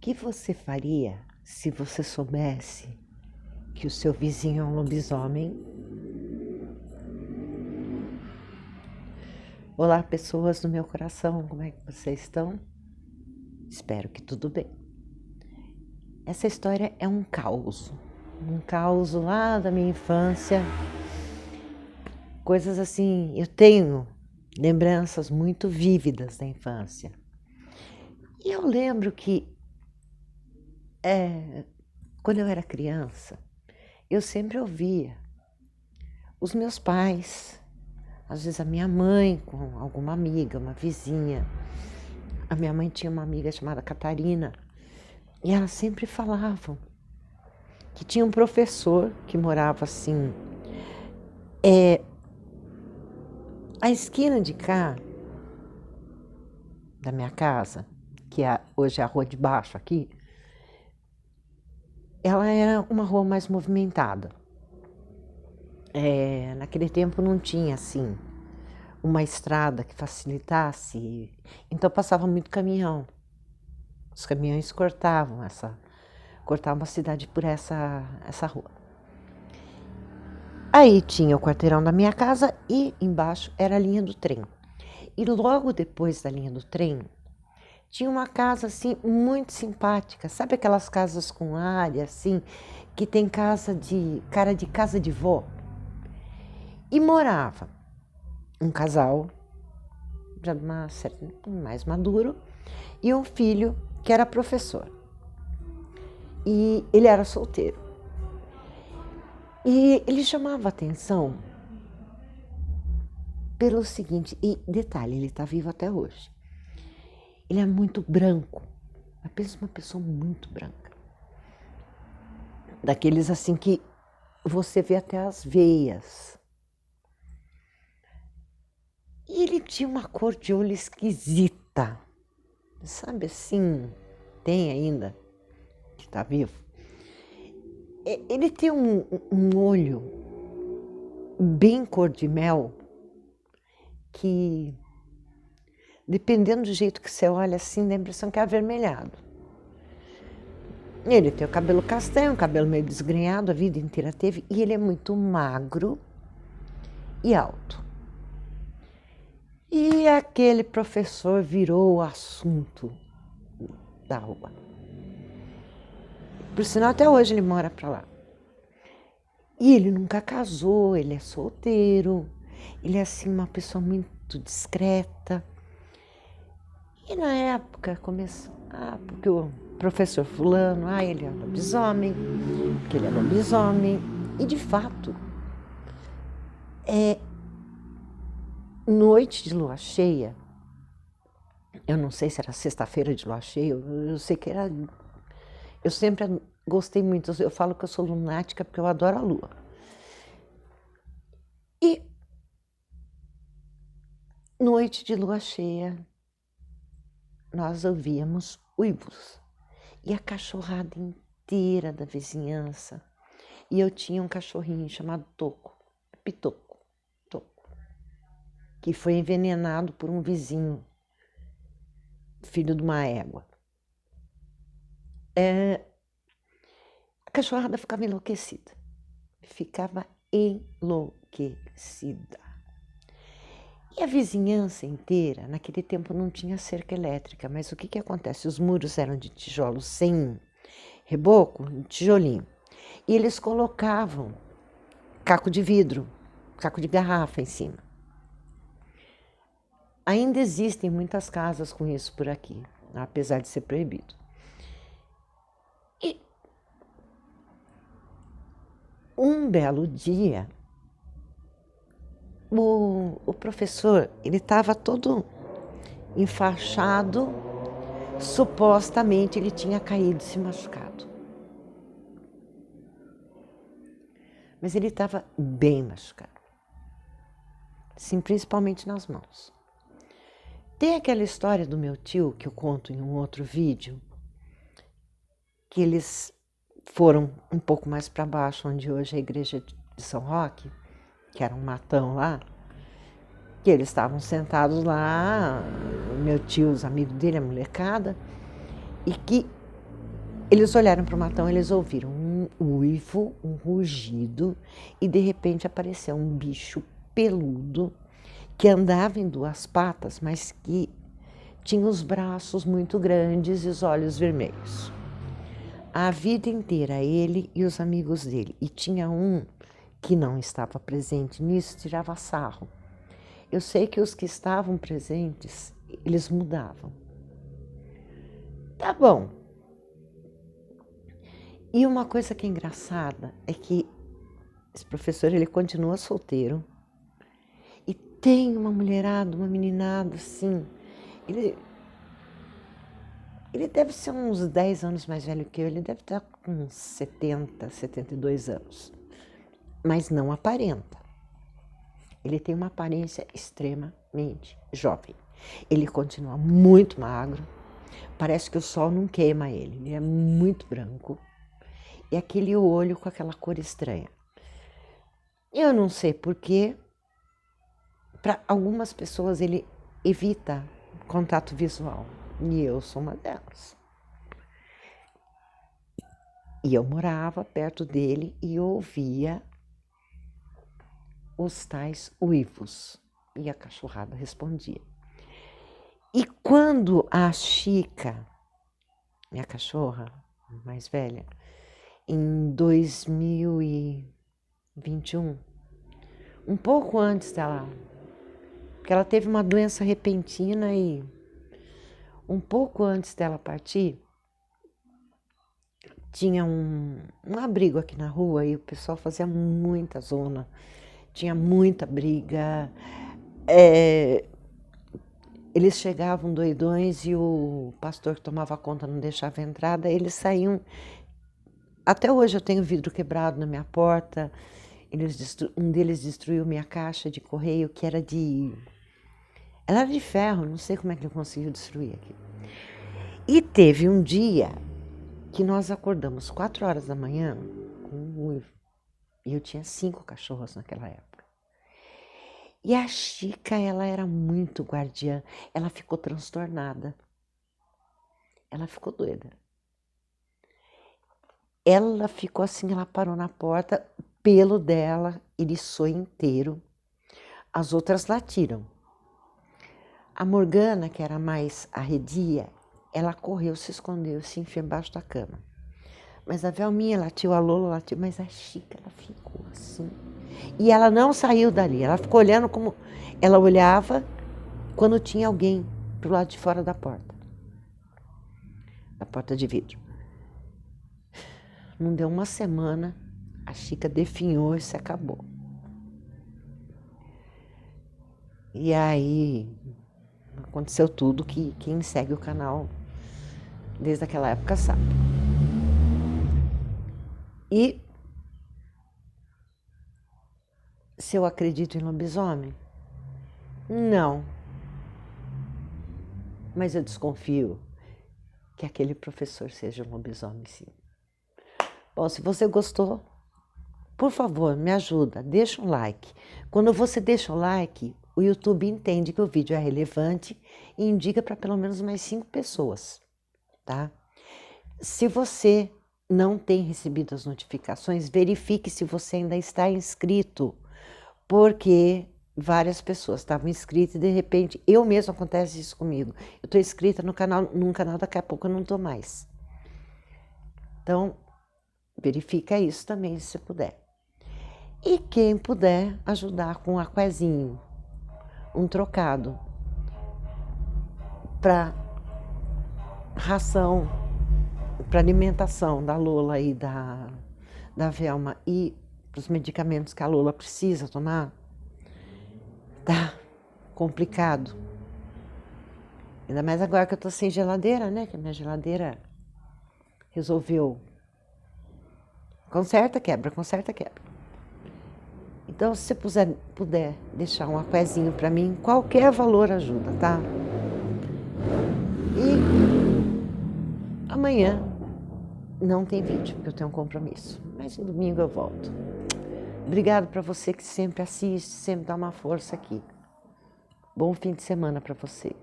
que você faria se você soubesse que o seu vizinho é um lobisomem? Olá, pessoas do meu coração, como é que vocês estão? Espero que tudo bem. Essa história é um caos lá da minha infância. Coisas assim, eu tenho lembranças muito vívidas da infância. E eu lembro que quando eu era criança, eu sempre ouvia os meus pais, às vezes a minha mãe com alguma amiga, uma vizinha. A minha mãe tinha uma amiga chamada Catarina e elas sempre falavam que tinha um professor que morava assim, à esquina de cá da minha casa, que hoje é a rua de baixo aqui, ela era uma rua mais movimentada. Naquele tempo não tinha assim uma estrada que facilitasse, então passava muito caminhão. Os caminhões cortavam a cidade por essa rua. Aí tinha o quarteirão da minha casa e embaixo era a linha do trem. E logo depois da linha do trem, tinha uma casa assim muito simpática. Sabe aquelas casas com área assim, que tem cara de casa de vó? E morava um casal, já mais maduro, e um filho que era professor. E ele era solteiro. E ele chamava atenção pelo seguinte, e detalhe, ele está vivo até hoje. Ele é muito branco, apenas uma pessoa muito branca. Daqueles assim que você vê até as veias. E ele tinha uma cor de olho esquisita, sabe assim, tem ainda, que está vivo. Ele tem um olho bem cor de mel, que dependendo do jeito que você olha assim, dá a impressão que é avermelhado. Ele tem o cabelo castanho, o cabelo meio desgrenhado, a vida inteira teve, e ele é muito magro e alto. E aquele professor virou o assunto da rua. Por sinal, até hoje ele mora para lá. E ele nunca casou, ele é solteiro, ele é assim uma pessoa muito discreta. E na época começou, porque o professor fulano, ele é lobisomem, porque ele é lobisomem. E de fato, noite de lua cheia, eu não sei se era sexta-feira de lua cheia, eu sei que era. Eu sempre gostei muito, eu falo que eu sou lunática porque eu adoro a lua. E noite de lua cheia, nós ouvíamos uivos. E a cachorrada inteira da vizinhança. E eu tinha um cachorrinho chamado Pitoco, que foi envenenado por um vizinho, filho de uma égua. A cachorrada ficava enlouquecida. E a vizinhança inteira, naquele tempo não tinha cerca elétrica, mas o que acontece? Os muros eram de tijolos sem reboco, tijolinho. E eles colocavam caco de vidro, caco de garrafa em cima. Ainda existem muitas casas com isso por aqui, apesar de ser proibido. E um belo dia, o professor, ele estava todo enfaixado, supostamente ele tinha caído e se machucado. Mas ele estava bem machucado, sim, principalmente nas mãos. Tem aquela história do meu tio, que eu conto em um outro vídeo, que eles foram um pouco mais para baixo, onde hoje é a igreja de São Roque, que era um matão lá, que eles estavam sentados lá, meu tio, os amigos dele, a molecada, e que Eles olharam para o matão, eles ouviram um uivo, um rugido, e de repente apareceu um bicho peludo que andava em duas patas, mas que tinha os braços muito grandes e os olhos vermelhos. A vida inteira ele e os amigos dele, e tinha um que não estava presente nisso, tirava sarro. Eu sei que os que estavam presentes, eles mudavam. Tá bom. E uma coisa que é engraçada é que esse professor, ele continua solteiro e tem uma mulherada, uma meninada assim. Ele deve ser uns 10 anos mais velho que eu, ele deve estar com uns 70, 72 anos. Mas não aparenta. Ele tem uma aparência extremamente jovem. Ele continua muito magro, parece que o sol não queima ele, ele é muito branco. E aquele olho com aquela cor estranha. Eu não sei porquê, para algumas pessoas ele evita contato visual, e eu sou uma delas. E eu morava perto dele e ouvia os tais uivos, e a cachorrada respondia. E quando a Chica, minha cachorra mais velha, em 2021, um pouco antes dela, porque ela teve uma doença repentina e um pouco antes dela partir, tinha um abrigo aqui na rua e o pessoal fazia muita zona, tinha muita briga, eles chegavam doidões e o pastor que tomava conta não deixava a entrada, eles saíam. Até hoje eu tenho vidro quebrado na minha porta. Um deles destruiu minha caixa de correio, que era ela era de ferro, não sei como é que ele conseguiu destruir aqui. E teve um dia que nós acordamos 4 horas da manhã com um uivo. E eu tinha 5 cachorros naquela época. E a Chica, ela era muito guardiã. Ela ficou transtornada. Ela ficou doida. Ela ficou assim, ela parou na porta, o pelo dela eriçou inteiro. As outras latiram. A Morgana, que era mais arredia, ela correu, se escondeu, se enfiou embaixo da cama. Mas a Velminha latiu, a Lola latiu, mas a Chica, ela ficou assim. E ela não saiu dali, ela ficou olhando como... Ela olhava quando tinha alguém pro lado de fora da porta de vidro. Não deu uma semana, a Chica definhou e se acabou. E aí aconteceu tudo que quem segue o canal desde aquela época sabe. E se eu acredito em lobisomem? Não. Mas eu desconfio que aquele professor seja um lobisomem, sim. Bom, se você gostou, por favor, me ajuda, deixa um like. Quando você deixa o like, o YouTube entende que o vídeo é relevante e indica para pelo menos mais 5 pessoas, tá? Se você não tem recebido as notificações, verifique se você ainda está inscrito, porque várias pessoas estavam inscritas e de repente, eu mesmo acontece isso comigo. Eu estou inscrita num canal, daqui a pouco eu não estou mais. Então, verifica isso também, se puder. E quem puder ajudar com um aquezinho, um trocado, para ração, para alimentação da Lola e da Velma e para os medicamentos que a Lola precisa tomar, tá complicado. Ainda mais agora que eu tô sem geladeira, né? Que a minha geladeira resolveu. Conserta, quebra. Então, se você puder deixar um aquezinho para mim, qualquer valor ajuda, tá? E amanhã não tem vídeo, porque eu tenho um compromisso. Mas no domingo eu volto. Obrigado para você que sempre assiste, sempre dá uma força aqui. Bom fim de semana para vocês.